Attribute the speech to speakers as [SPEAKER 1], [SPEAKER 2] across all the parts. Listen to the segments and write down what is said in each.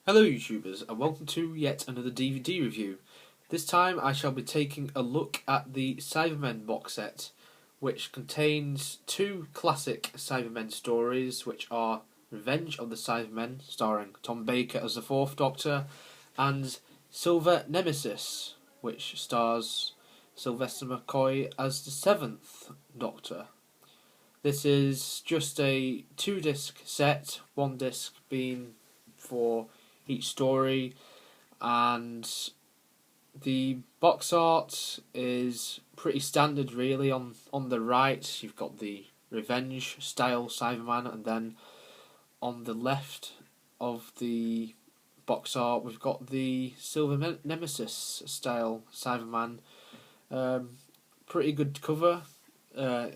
[SPEAKER 1] Hello YouTubers and welcome to yet another DVD review. This time I shall be taking a look at the Cybermen box set, which contains two classic Cybermen stories, which are Revenge of the Cybermen, starring Tom Baker as the Fourth Doctor, and Silver Nemesis, which stars Sylvester McCoy as the Seventh Doctor. This is just a two-disc set, one disc being for each story, and the box art is pretty standard really. On the right you've got the Revenge style Cyberman, and then on the left of the box art we've got the Silver Nemesis style Cyberman. Pretty good cover,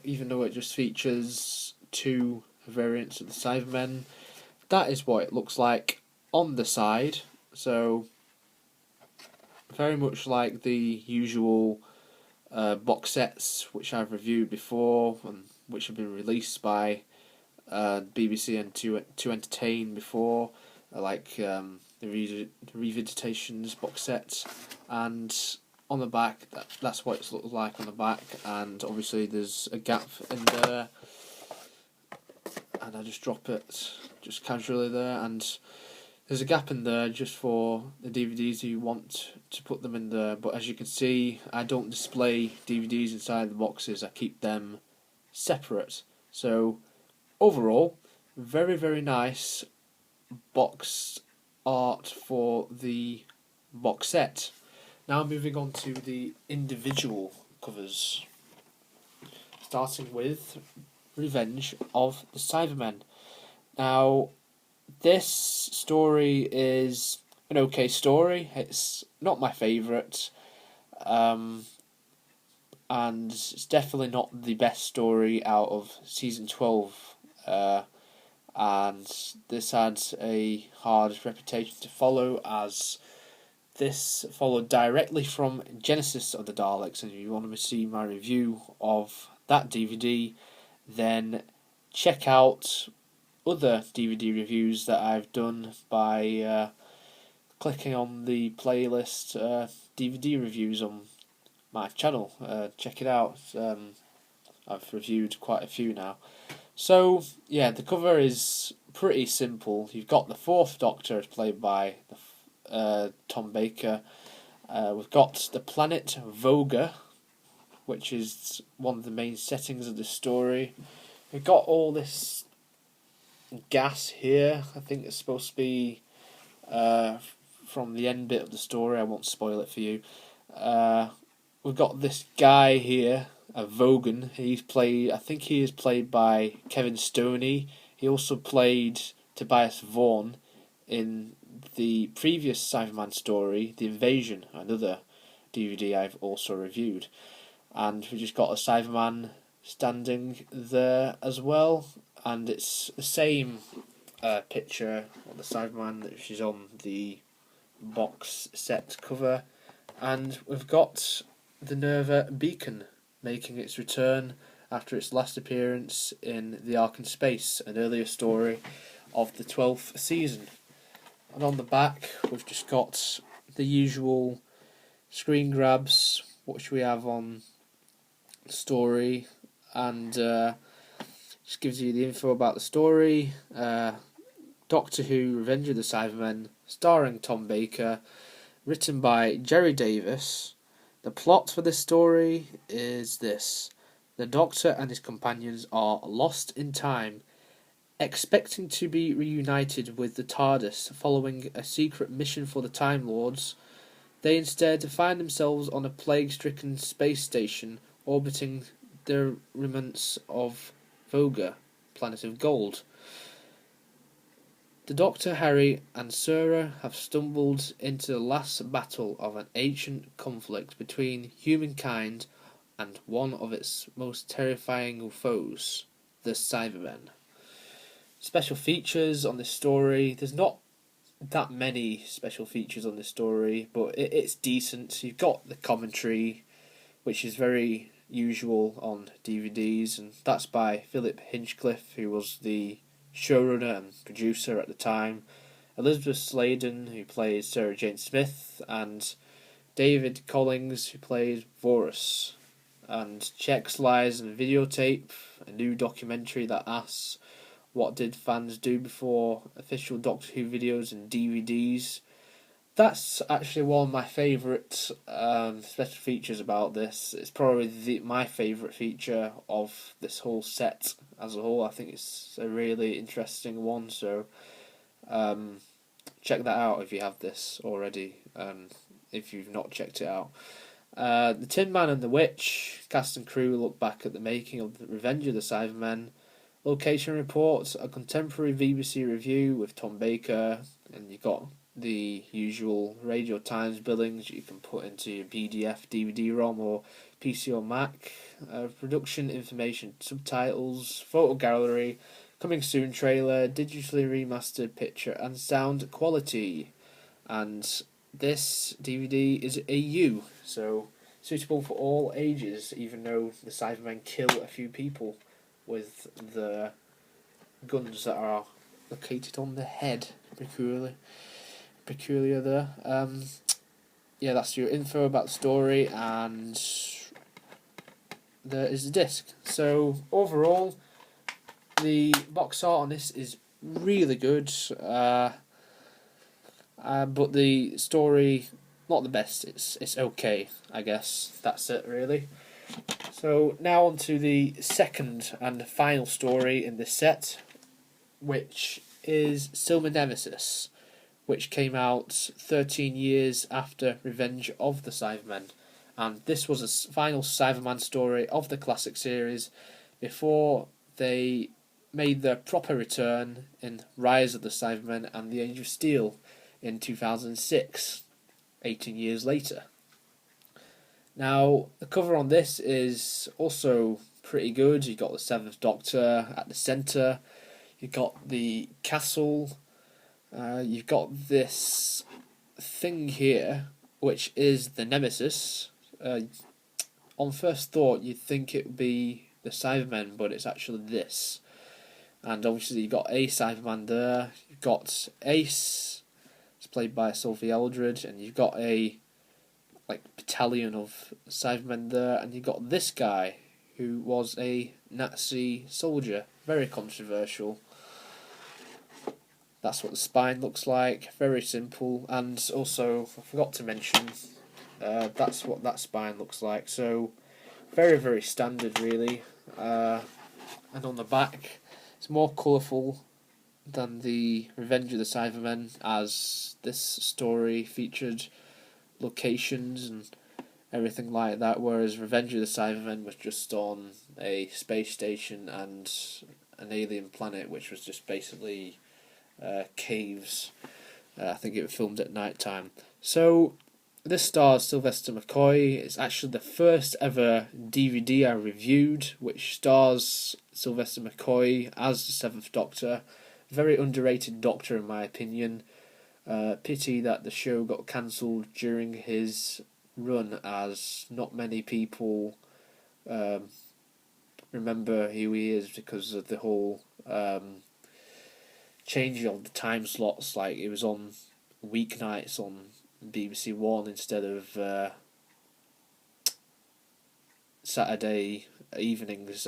[SPEAKER 1] even though it just features two variants of the Cybermen. That is what it looks like on the side, so very much like the usual box sets which I've reviewed before and which have been released by BBC and to Entertain before, like the Revisitations box set. And on the back, that's what it looks like on the back, and obviously there's a gap in there, and I just drop it just casually there, and there's a gap in there just for the DVDs you want to put them in there. But as you can see, I don't display DVDs inside the boxes, I keep them separate. So overall, very very nice box art for the box set. Now moving on to the individual covers, starting with Revenge of the Cybermen. Now, this story is an okay story. It's not my favourite, and it's definitely not the best story out of season 12. And this had a hard reputation to follow, as this followed directly from Genesis of the Daleks. And if you want to see my review of that DVD, then check out other DVD reviews that I've done by clicking on the playlist DVD reviews on my channel. Check it out. I've reviewed quite a few now. So yeah, the cover is pretty simple. You've got the Fourth Doctor played by Tom Baker. We've got the planet Voga, which is one of the main settings of the story. We've got all this gas here. I think it's supposed to be from the end bit of the story. I won't spoil it for you. We've got this guy here, Vogan. I think he is played by Kevin Stoney. He also played Tobias Vaughan in the previous Cyberman story, The Invasion, another DVD I've also reviewed. And we just got a Cyberman standing there as well, and it's the same picture of the Cyberman that she's on the box set cover. And we've got the Nerva Beacon making its return after its last appearance in The Ark in Space, an earlier story of the 12th season. And on the back we've just got the usual screen grabs which we have on the story, and just gives you the info about the story. Doctor Who Revenge of the Cybermen, starring Tom Baker, written by Jerry Davis. The plot for this story is this: the Doctor and his companions are lost in time, expecting to be reunited with the TARDIS following a secret mission for the Time Lords. They instead find themselves on a plague-stricken space station orbiting the remnants of Voga, planet of gold. The Doctor, Harry, and Sarah have stumbled into the last battle of an ancient conflict between humankind and one of its most terrifying foes, the Cybermen. Special features on this story. There's not that many special features on this story, but it's decent. You've got the commentary, which is very usual on DVDs, and that's by Philip Hinchcliffe, who was the showrunner and producer at the time. Elizabeth Sladen, who plays Sarah Jane Smith, and David Collins, who plays Vorus. And Checks Lies and Videotape, a new documentary that asks what did fans do before official Doctor Who videos and DVDs. That's actually one of my favourite special features about this. It's probably my favourite feature of this whole set as a whole. I think it's a really interesting one, so check that out if you have this already, if you've not checked it out. The Tin Man and the Witch, cast and crew look back at the making of the Revenge of the Cybermen. Location reports, a contemporary BBC review with Tom Baker, and you got the usual Radio Times billings you can put into your PDF, DVD-ROM or PC or Mac. Production information, subtitles, photo gallery, coming soon trailer, digitally remastered picture and sound quality. And this DVD is a U, so suitable for all ages, even though the Cybermen kill a few people with the guns that are located on the head. Peculiar there. Yeah, that's your info about the story, and there is the disc. So overall, the box art on this is really good, but the story, not the best. It's okay, I guess. That's it, really. So now on to the second and final story in this set, which is Silver Nemesis, which came out 13 years after Revenge of the Cybermen. And this was a final Cyberman story of the classic series before they made their proper return in Rise of the Cybermen and the Age of Steel in 2006, 18 years later. Now, the cover on this is also pretty good. You've got the Seventh Doctor at the centre, you've got the castle, you've got this thing here, which is the Nemesis. On first thought, you'd think it would be the Cybermen, but it's actually this. And obviously you've got a Cyberman there, you've got Ace, it's played by Sophie Eldred, and you've got a battalion of Cybermen there, and you've got this guy who was a Nazi soldier. Very controversial. That's what the spine looks like, very simple, and also, I forgot to mention, that's what that spine looks like, so very, very standard really. And on the back, it's more colourful than the Revenge of the Cybermen, as this story featured locations and everything like that, whereas Revenge of the Cybermen was just on a space station and an alien planet, which was just basically caves. I think it was filmed at night time. So this stars Sylvester McCoy. It's actually the first ever DVD I reviewed, which stars Sylvester McCoy as the Seventh Doctor. Very underrated Doctor in my opinion. Pity that the show got cancelled during his run, as not many people remember who he is because of the whole changing of the time slots. Like, it was on weeknights on BBC One instead of Saturday evenings.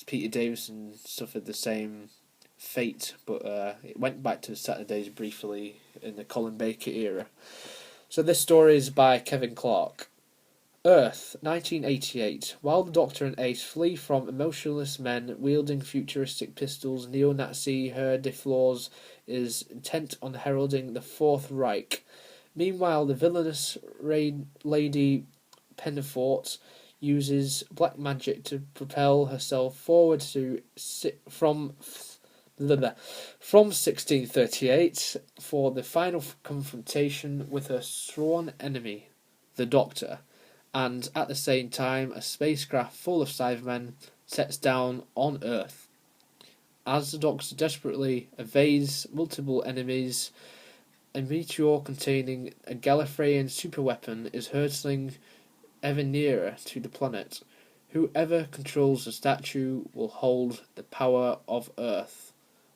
[SPEAKER 1] Peter Davison suffered the same fate, but it went back to Saturdays briefly in the Colin Baker era. So this story is by Kevin Clark. Earth, 1988. While the Doctor and Ace flee from emotionless men wielding futuristic pistols, neo-Nazi Herr de Flors is intent on heralding the Fourth Reich. Meanwhile, the villainous Lady Penafort uses black magic to propel herself forward from 1638 for the final confrontation with her sworn enemy, the Doctor, and at the same time a spacecraft full of Cybermen sets down on Earth. As the Doctor desperately evades multiple enemies, a meteor containing a Gallifreyan superweapon is hurtling ever nearer to the planet. Whoever controls the statue will hold the power of Earth.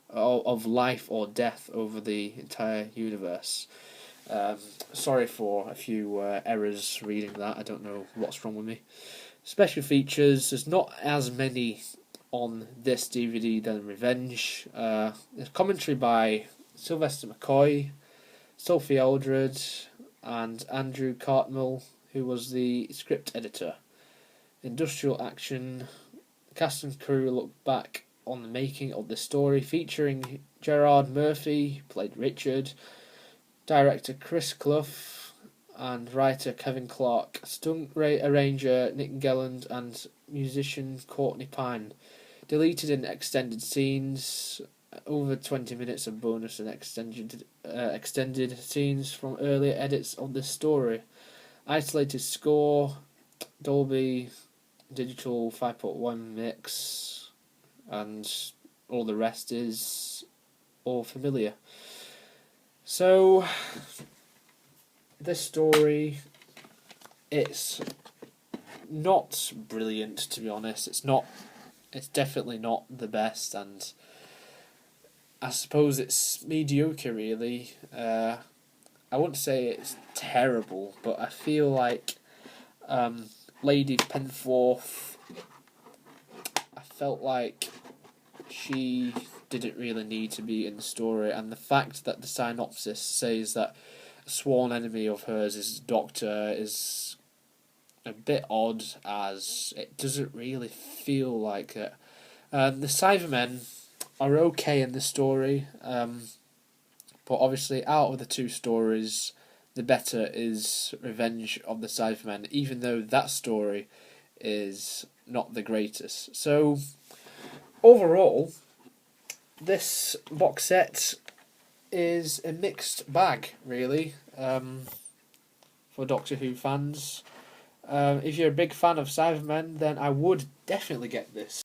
[SPEAKER 1] of life or death over the entire universe. Sorry for a few errors reading that. I don't know what's wrong with me. Special features. There's not as many on this DVD than Revenge. There's commentary by Sylvester McCoy, Sophie Aldred, and Andrew Cartmel, who was the script editor. Industrial action. Cast and crew look back on the making of the story, featuring Gerard Murphy, played Richard, director Chris Clough, and writer Kevin Clark, stunt arranger Nick Gelland, and musician Courtney Pine. Deleted in extended scenes, over 20 minutes of bonus and extended scenes from earlier edits of this story. Isolated score, Dolby Digital 5.1 mix, and all the rest is all familiar. So, this story, it's not brilliant, to be honest. It's definitely not the best, and I suppose it's mediocre, really. I wouldn't say it's terrible, but I feel like Lady Penforth, I felt like she didn't really need to be in the story, and the fact that the synopsis says that a sworn enemy of hers is Doctor is a bit odd, as it doesn't really feel like it. The Cybermen are okay in the story, but obviously out of the two stories, the better is Revenge of the Cybermen, even though that story is not the greatest. So, overall, this box set is a mixed bag, really, for Doctor Who fans. If you're a big fan of Cybermen, then I would definitely get this.